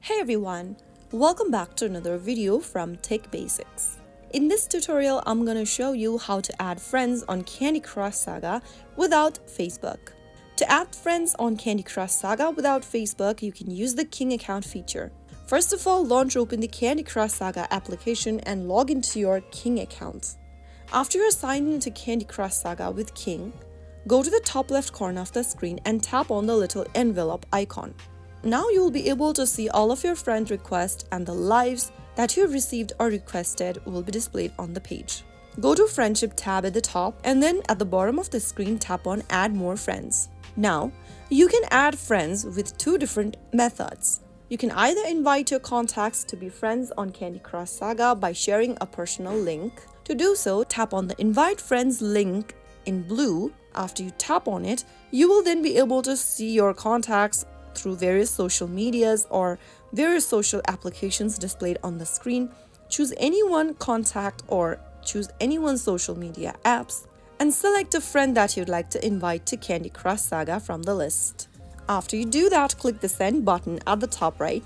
Hey everyone, welcome back to another video from Tech Basics. In this tutorial, I'm going to show you how to add friends on Candy Crush Saga without Facebook. To add friends on Candy Crush Saga without Facebook, you can use the King account feature. First of all, launch open the Candy Crush Saga application and log into your King account. After you're signed into Candy Crush Saga with King, go to the top left corner of the screen and tap on the little envelope icon. Now you will be able to see all of your friend requests and the lives that you have received or requested will be displayed on the page. Go to Friendship tab at the top and then at the bottom of the screen tap on Add More Friends. Now, you can add friends with two different methods. You can either invite your contacts to be friends on Candy Crush Saga by sharing a personal link. To do so, tap on the Invite Friends link in blue. After you tap on it, you will then be able to see your contacts through various social medias or various social applications displayed on the screen. Choose any one contact or choose any one social media apps and select a friend that you'd like to invite to Candy Crush Saga from the list. After you do that, click the send button at the top right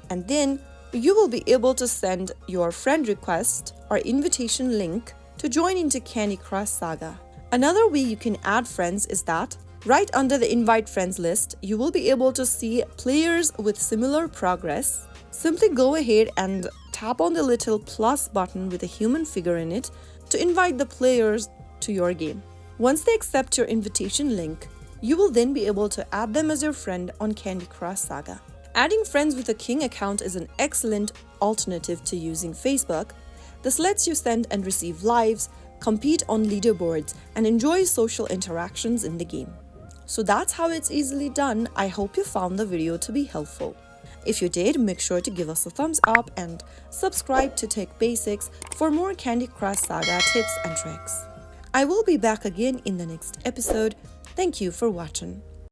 and then you will be able to send your friend request or invitation link to join into Candy Crush Saga. Another way you can add friends is that right under the Invite Friends list, you will be able to see players with similar progress. Simply go ahead and tap on the little plus button with a human figure in it to invite the players to your game. Once they accept your invitation link, you will then be able to add them as your friend on Candy Crush Saga. Adding friends with a King account is an excellent alternative to using Facebook. This lets you send and receive lives, compete on leaderboards, and enjoy social interactions in the game. So that's how it's easily done. I hope you found the video to be helpful. If you did, make sure to give us a thumbs up and subscribe to Tech Basics for more Candy Crush Saga tips and tricks. I will be back again in the next episode. Thank you for watching.